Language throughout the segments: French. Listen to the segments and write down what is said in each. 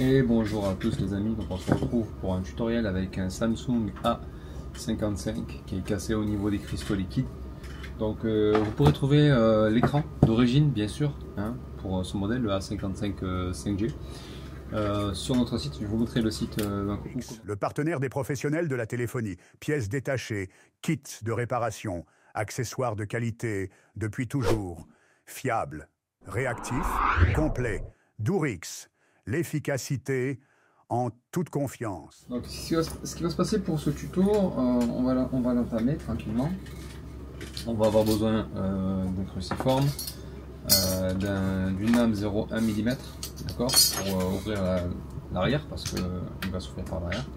Et bonjour à tous les amis, donc on se retrouve pour un tutoriel avec un Samsung A55 qui est cassé au niveau des cristaux liquides. Donc vous pourrez trouver l'écran d'origine bien sûr hein, pour ce modèle, le A55 5G. Sur notre site, je vous montrerai le site d'un coup. Le partenaire des professionnels de la téléphonie. Pièces détachées, kits de réparation, accessoires de qualité, depuis toujours. Fiable, réactif, complet, Dourix. L'efficacité en toute confiance. Donc ce qui va se passer pour ce tuto, on va l'entamer tranquillement. On va avoir besoin d'un cruciforme, d'une lame 0,1 mm, d'accord, pour ouvrir l'arrière parce qu'il va s'ouvrir par l'arrière.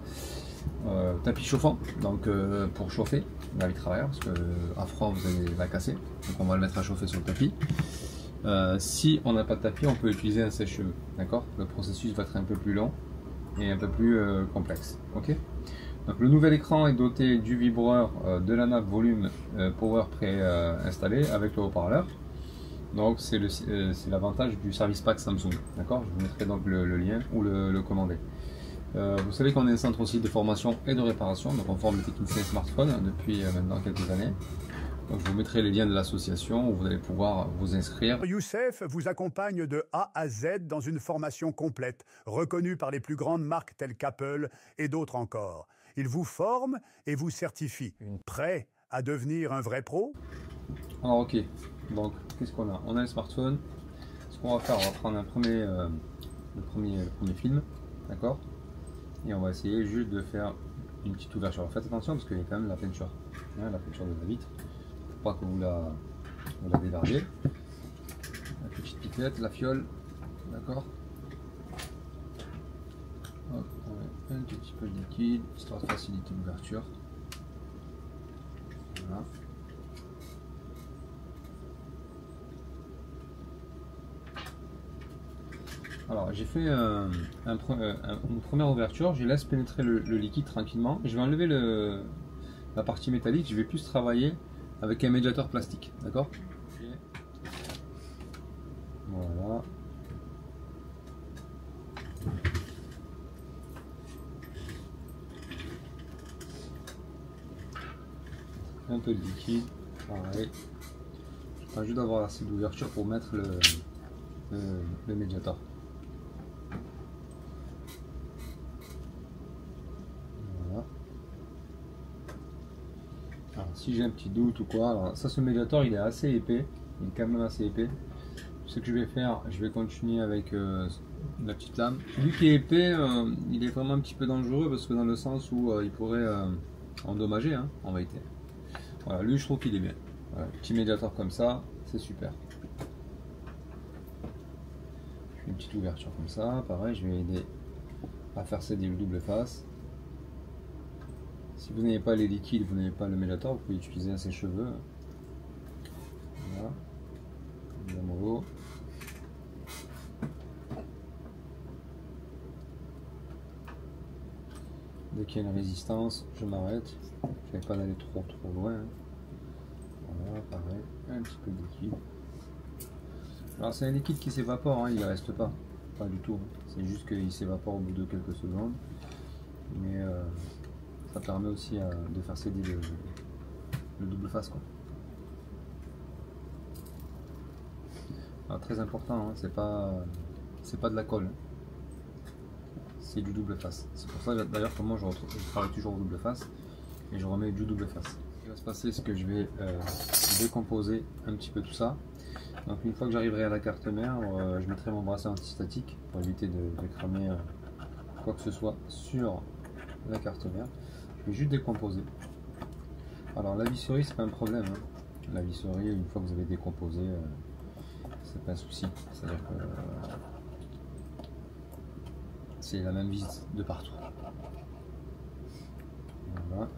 Tapis chauffant, donc pour chauffer la vitre arrière parce que à froid vous allez la casser, donc on va le mettre à chauffer sur le tapis. Si on n'a pas de tapis, on peut utiliser un sèche-cheveux, d'accord. Le processus va être un peu plus long et un peu plus complexe, ok. Donc le nouvel écran est doté du vibreur, de la nappe volume power préinstallé avec le haut-parleur. Donc c'est l'avantage du service pack Samsung, d'accord. Je vous mettrai donc le lien ou le commander. Vous savez qu'on est un centre aussi de formation et de réparation, donc on forme les techniciens smartphone depuis maintenant quelques années. Donc je vous mettrai les liens de l'association où vous allez pouvoir vous inscrire. Youssef vous accompagne de A à Z dans une formation complète, reconnue par les plus grandes marques telles qu'Apple et d'autres encore. Il vous forme et vous certifie. Prêt à devenir un vrai pro? Alors ok, donc qu'est-ce qu'on a? On a un smartphone. Ce qu'on va faire, on va prendre le premier film, d'accord? Et on va essayer juste de faire une petite ouverture. Faites attention parce qu'il y a quand même la peinture, hein, la peinture de la vitre. Pas que vous la délarguez. La petite pipette, la fiole, d'accord. On met un petit peu de liquide histoire de faciliter l'ouverture. Voilà. Alors j'ai fait une première ouverture, je laisse pénétrer le liquide tranquillement. Je vais enlever la partie métallique, je vais plus travailler avec un médiateur plastique, d'accord. Voilà. Un peu de liquide, pareil. Je juste d'avoir assez d'ouverture pour mettre le médiateur. Voilà. Alors, si j'ai un petit doute ou quoi, alors ça, ce médiateur il est assez épais, il est quand même assez épais. Ce que je vais faire, je vais continuer avec la petite lame. Vu qu'il est épais, il est vraiment un petit peu dangereux parce que dans le sens où il pourrait endommager hein, en vérité. Voilà, lui je trouve qu'il est bien. Voilà, petit médiateur comme ça, c'est super. Je fais une petite ouverture comme ça, pareil, je vais aider à faire céder le double face. Si vous n'avez pas les liquides, vous n'avez pas le médiateur, vous pouvez utiliser un sèche-cheveux. Voilà. Bien mollo. Dès qu'il y a une résistance, je m'arrête. Je n'avais pas d'aller trop loin. Voilà, pareil, un petit peu de liquide. Alors c'est un liquide qui s'évapore, hein, il ne reste pas du tout. C'est juste qu'il s'évapore au bout de quelques secondes. Mais ça permet aussi de faire céder le double face, quoi. Alors, très important, hein, c'est pas de la colle. C'est du double face. C'est pour ça d'ailleurs que moi je travaille toujours au double face et je remets du double face. Ce qui va se passer, c'est que je vais décomposer un petit peu tout ça. Donc une fois que j'arriverai à la carte mère, je mettrai mon bracelet antistatique pour éviter de cramer quoi que ce soit sur la carte mère. Je vais juste décomposer. Alors la visserie c'est pas un problème. Hein. La visserie, une fois que vous avez décomposé, c'est pas un souci. C'est-à-dire que c'est la même vis de partout. Voilà.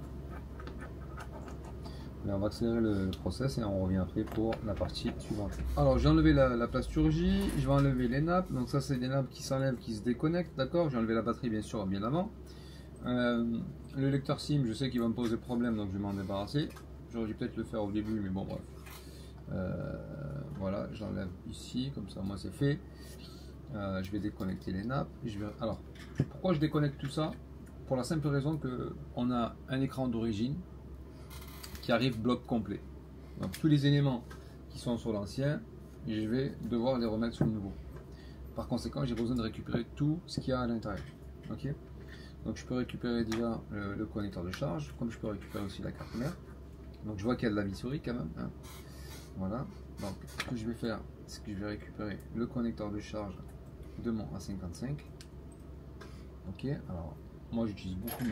Là, on va accélérer le process et on revient après pour la partie suivante. Alors j'ai enlevé la plasturgie, je vais enlever les nappes. Donc ça c'est des nappes qui s'enlèvent, qui se déconnectent, d'accord. J'ai enlevé la batterie bien sûr bien avant. Le lecteur SIM, je sais qu'il va me poser problème, donc je vais m'en débarrasser. J'aurais dû peut-être le faire au début, mais bon bref. Voilà, j'enlève ici, comme ça moi c'est fait. Je vais déconnecter les nappes. Alors, pourquoi je déconnecte tout ça? Pour la simple raison que on a un écran d'origine qui arrive bloc complet. Donc tous les éléments qui sont sur l'ancien, je vais devoir les remettre sur le nouveau. Par conséquent, j'ai besoin de récupérer tout ce qu'il y a à l'intérieur. Ok. Donc je peux récupérer déjà le connecteur de charge, comme je peux récupérer aussi la carte mère. Donc je vois qu'il y a de la visserie quand même. Hein. Voilà. Donc ce que je vais faire, c'est que je vais récupérer le connecteur de charge de mon A55. Ok. Alors moi j'utilise beaucoup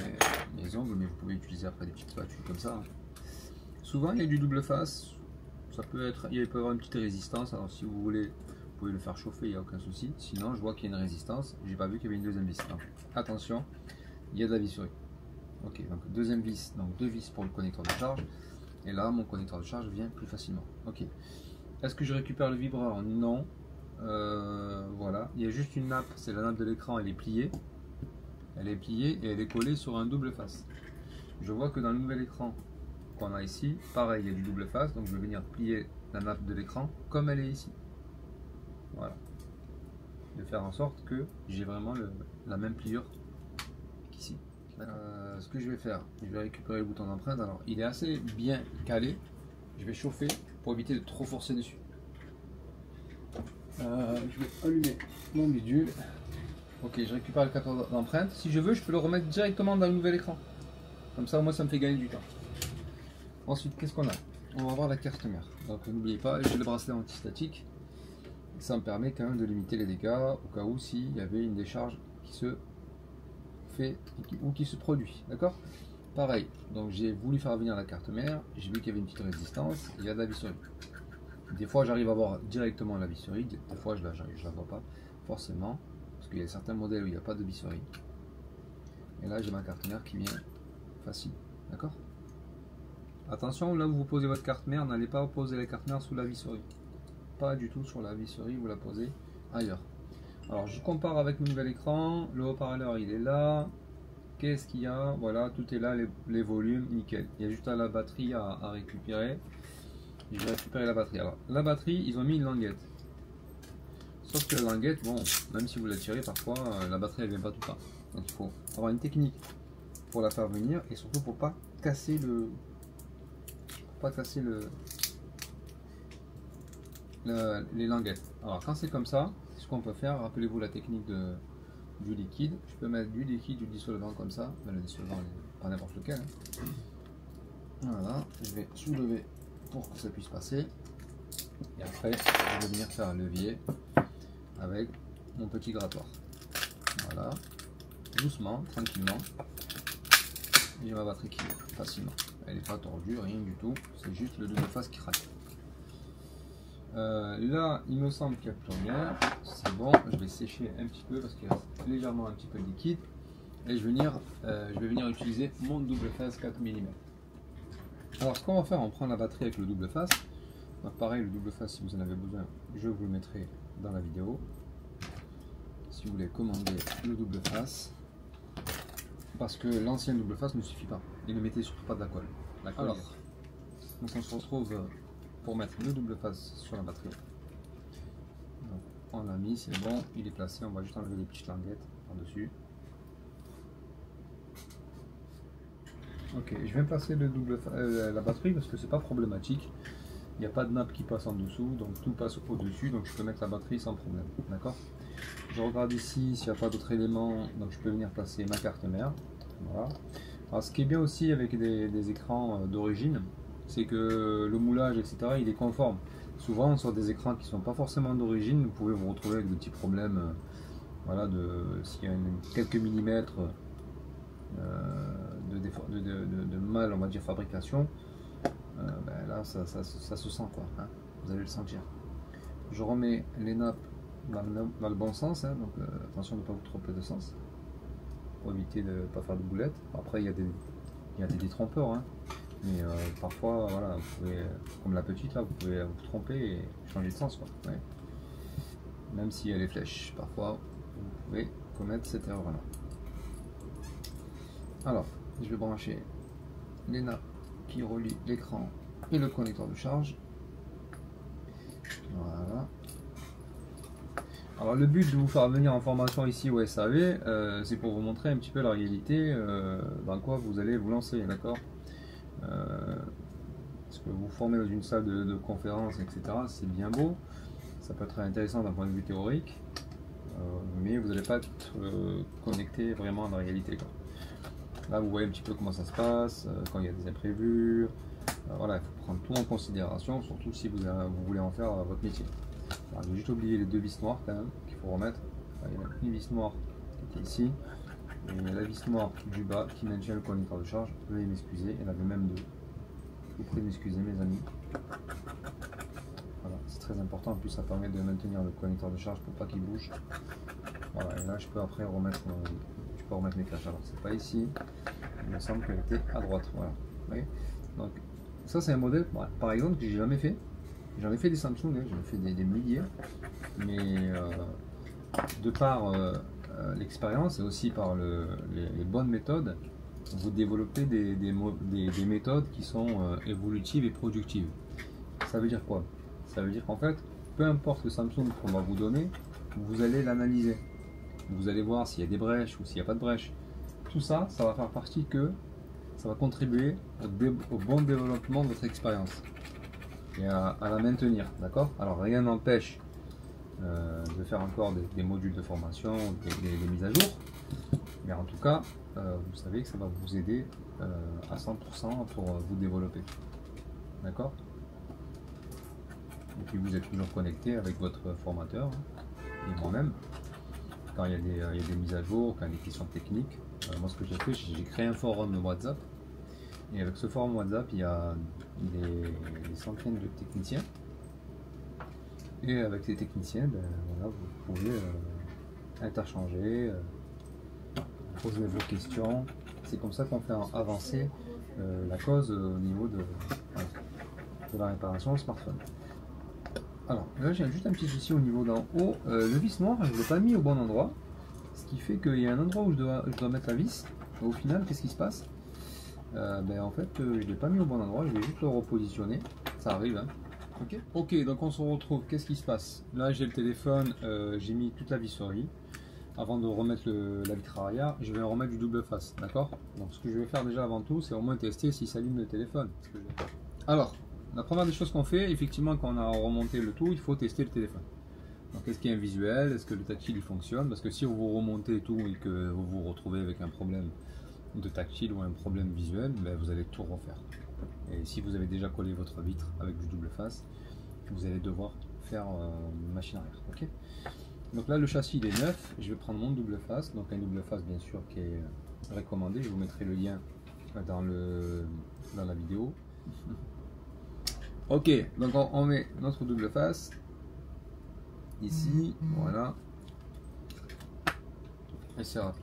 mes ongles, mais vous pouvez utiliser après des petites spatules comme ça. Hein. Souvent il y a du double face. Ça peut être, il peut y avoir une petite résistance. Alors si vous voulez, vous pouvez le faire chauffer, il n'y a aucun souci. Sinon je vois qu'il y a une résistance. J'ai pas vu qu'il y avait une deuxième vis. Donc, attention, il y a de la visserie. Ok, donc deuxième vis, donc deux vis pour le connecteur de charge. Et là, mon connecteur de charge vient plus facilement. Ok. Est-ce que je récupère le vibreur? Non. Voilà. Il y a juste une nappe. C'est la nappe de l'écran. Elle est pliée. Elle est pliée et elle est collée sur un double face. Je vois que dans le nouvel écran qu'on a ici, pareil, il y a du double face. Donc je vais venir plier la nappe de l'écran comme elle est ici. Voilà. De faire en sorte que j'ai vraiment la même pliure qu'ici. Ce que je vais faire, je vais récupérer le bouton d'empreinte. Alors il est assez bien calé. Je vais chauffer pour éviter de trop forcer dessus. Je vais allumer mon bidule. Ok, je récupère le capteur d'empreinte. Si je veux, je peux le remettre directement dans le nouvel écran. Comme ça, moi, ça me fait gagner du temps. Ensuite, qu'est-ce qu'on a? On va voir la carte mère. Donc n'oubliez pas, j'ai le bracelet anti-statique. Ça me permet quand même de limiter les dégâts au cas où s'il y avait une décharge qui se fait ou qui se produit. D'accord? Pareil, donc j'ai voulu faire venir la carte mère, j'ai vu qu'il y avait une petite résistance, il y a de la visserie. Des fois j'arrive à voir directement la visserie, des fois je la vois pas forcément, parce qu'il y a certains modèles où il n'y a pas de visserie. Et là j'ai ma carte mère qui vient facile, d'accord? Attention, là où vous posez votre carte mère, n'allez pas poser la carte mère sous la visserie. Pas du tout sur la visserie, vous la posez ailleurs. Alors je compare avec le nouvel écran, le haut-parleur il est là. Qu'est-ce qu'il y a? Voilà, tout est là, les volumes, nickel. Il y a juste la batterie à récupérer. Je vais récupérer la batterie. Alors, la batterie, ils ont mis une languette. Sauf que la languette, bon, même si vous la tirez, parfois, la batterie, elle vient pas tout le temps. Donc, il faut avoir une technique pour la faire venir et surtout pour pas casser les languettes. Alors, quand c'est comme ça, ce qu'on peut faire, rappelez-vous la technique du liquide. Je peux mettre du liquide, du dissolvant comme ça, mais le dissolvant pas n'importe lequel. Hein. Voilà, je vais soulever pour que ça puisse passer. Et après, je vais venir faire un levier avec mon petit grattoir. Voilà, doucement, tranquillement. J'ai ma batterie qui est facilement. Elle n'est pas tordue, rien du tout. C'est juste le double face qui craque. Là, il me semble qu'il n'y a plus rien. C'est bon, je vais sécher un petit peu parce qu'il reste légèrement un petit peu de liquide. Et je vais venir utiliser mon double face 4 mm. Alors, ce qu'on va faire, on prend la batterie avec le double face. Donc, pareil, le double face, si vous en avez besoin, je vous le mettrai dans la vidéo. Si vous voulez commander le double face. Parce que l'ancien double face ne suffit pas. Et ne mettez surtout pas de la colle. Alors, donc on se retrouve pour mettre le double face sur la batterie. Donc, on l'a mis, c'est bon, il est placé, on va juste enlever les petites languettes par-dessus. Ok, je vais placer le la batterie parce que c'est pas problématique. Il n'y a pas de nappe qui passe en dessous, donc tout passe au-dessus, donc je peux mettre la batterie sans problème. D'accord? Je regarde ici s'il n'y a pas d'autres éléments, donc je peux venir placer ma carte mère. Voilà. Alors, ce qui est bien aussi avec des écrans d'origine, c'est que le moulage, etc., il est conforme. Souvent, sur des écrans qui ne sont pas forcément d'origine, vous pouvez vous retrouver avec des petits problèmes. Voilà, s'il y a quelques millimètres de mal, on va dire, fabrication, ben là, ça se sent, quoi. Hein, vous allez le sentir. Je remets les nappes dans le bon sens, hein, donc attention de ne pas vous tromper de sens, pour éviter de ne pas faire de boulettes. Après, il y a des détrompeurs. Hein. Mais parfois, voilà, vous pouvez, comme la petite là, vous pouvez vous tromper et changer de sens, quoi. Ouais. Même si elle est flèche, parfois vous pouvez commettre cette erreur là. Alors, je vais brancher les nappes qui relient l'écran et le connecteur de charge. Voilà. Alors le but de vous faire venir en formation ici au SAV, c'est pour vous montrer un petit peu la réalité dans quoi vous allez vous lancer, d'accord. Parce que vous formez dans une salle de conférence, etc., c'est bien beau, ça peut être intéressant d'un point de vue théorique, mais vous n'allez pas être connecté vraiment à la réalité, quoi. Là vous voyez un petit peu comment ça se passe, quand il y a des imprévus, voilà, il faut prendre tout en considération, surtout si vous voulez en faire votre métier. J'ai juste oublié les deux vis noires quand même qu'il faut remettre. Il y a une vis noire qui était ici et la vis noire du bas qui maintient le connecteur de charge. Veuillez m'excuser, il y en avait même deux. Vous pouvez m'excuser mes amis. Voilà, c'est très important, en plus ça permet de maintenir le connecteur de charge pour pas qu'il bouge. Voilà, et là je peux après remettre, remettre mes caches. Alors c'est pas ici, il me semble qu'elle était à droite. Voilà. Okay. Donc ça c'est un modèle par exemple que j'ai jamais fait. J'en ai fait des Samsung, j'en ai fait des milliers, mais de par l'expérience et aussi par les bonnes méthodes, vous développez des méthodes qui sont évolutives et productives. Ça veut dire quoi? Ça veut dire qu'en fait, peu importe le Samsung qu'on va vous donner, vous allez l'analyser. Vous allez voir s'il y a des brèches ou s'il n'y a pas de brèches. Tout ça, ça va faire partie ça va contribuer au bon développement de votre expérience et à la maintenir, d'accord? Alors rien n'empêche de faire encore des modules de formation, des mises à jour, mais en tout cas, vous savez que ça va vous aider à 100% pour vous développer, d'accord? Et puis vous êtes toujours connecté avec votre formateur et moi-même quand il y a des mises à jour, quand il y a des questions techniques. Moi ce que j'ai fait, j'ai créé un forum WhatsApp. Et avec ce forum WhatsApp, il y a des centaines de techniciens. Et avec ces techniciens, ben, voilà, vous pouvez interchanger, poser vos questions. C'est comme ça qu'on fait avancer la cause au niveau de la réparation du smartphone. Alors là, j'ai juste un petit souci au niveau d'en haut. Le vis noir, je ne l'ai pas mis au bon endroit. Ce qui fait qu'il y a un endroit où je dois mettre la vis. Et au final, qu'est-ce qui se passe? En fait je ne l'ai pas mis au bon endroit, je vais juste le repositionner, ça arrive hein. Ok, donc on se retrouve, qu'est-ce qui se passe? Là j'ai le téléphone, j'ai mis toute la visserie. Avant de remettre la vitre arrière, je vais remettre du double face, d'accord? Donc ce que je vais faire déjà avant tout, c'est au moins tester si ça allume le téléphone. Alors, la première des choses qu'on fait, effectivement quand on a remonté le tout, il faut tester le téléphone. Donc est-ce qu'il y a un visuel, est-ce que le tactile il fonctionne? Parce que si vous remontez tout et que vous vous retrouvez avec un problème de tactile ou un problème visuel, ben vous allez tout refaire. Et si vous avez déjà collé votre vitre avec du double face, vous allez devoir faire machine arrière. Ok. Donc là le châssis il est neuf, je vais prendre mon double face, donc un double face bien sûr qui est recommandé, je vous mettrai le lien dans la vidéo. Ok, donc on met notre double face ici, voilà, et c'est rapide.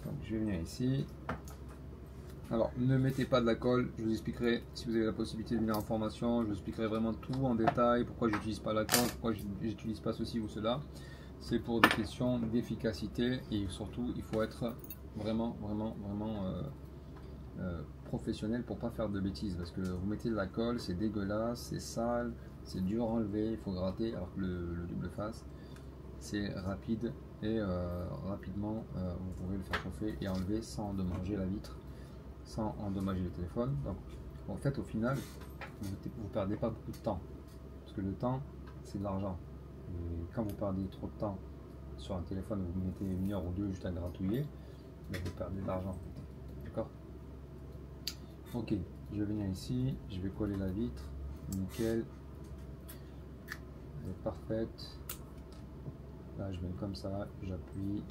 Donc je vais venir ici. Alors ne mettez pas de la colle, je vous expliquerai si vous avez la possibilité de venir en formation, je vous expliquerai vraiment tout en détail, pourquoi j'utilise pas la colle, pourquoi j'utilise pas ceci ou cela. C'est pour des questions d'efficacité et surtout il faut être vraiment professionnel pour pas faire de bêtises, parce que vous mettez de la colle, c'est dégueulasse, c'est sale, c'est dur à enlever, il faut gratter, alors que le double face c'est rapide et rapidement vous pouvez le faire chauffer et enlever sans endommager la vitre, sans endommager le téléphone. Donc en fait au final vous perdez pas beaucoup de temps, parce que le temps c'est de l'argent, et quand vous perdez trop de temps sur un téléphone, vous mettez une heure ou deux juste à gratouiller, mais vous perdez de l'argent, d'accord? Ok, je vais venir ici, je vais coller la vitre, nickel, elle est parfaite. Là je mets comme ça, j'appuie,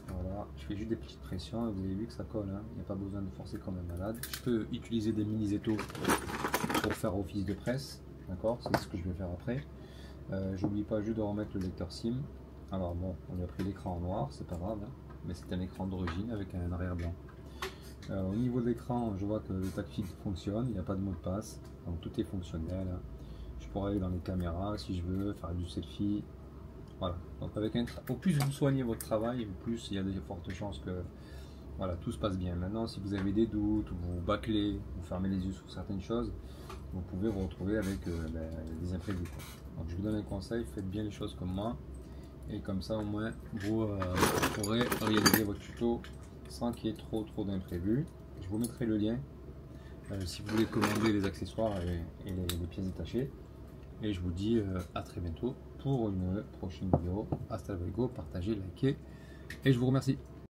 voilà, je fais juste des petites pressions et vous avez vu que ça colle, hein. Il n'y a pas besoin de forcer comme un malade. Je peux utiliser des mini étaux pour faire office de presse, d'accord, c'est ce que je vais faire après. J'oublie pas juste de remettre le lecteur SIM. Alors bon, on lui a pris l'écran en noir, c'est pas grave, hein, mais c'est un écran d'origine avec un arrière blanc. Au niveau de l'écran, je vois que le tactile fonctionne, il n'y a pas de mot de passe, donc tout est fonctionnel. Je pourrais aller dans les caméras si je veux, faire du selfie. Voilà, donc au plus vous soignez votre travail, au plus il y a de fortes chances que voilà, tout se passe bien. Maintenant, si vous avez des doutes, vous bâclez, vous fermez les yeux sur certaines choses, vous pouvez vous retrouver avec des imprévus. Donc je vous donne un conseil, faites bien les choses comme moi. Et comme ça au moins vous pourrez réaliser votre tuto sans qu'il y ait trop d'imprévus. Je vous mettrai le lien si vous voulez commander les accessoires et les pièces détachées. Et je vous dis à très bientôt pour une prochaine vidéo. Hasta luego, partagez, likez et je vous remercie.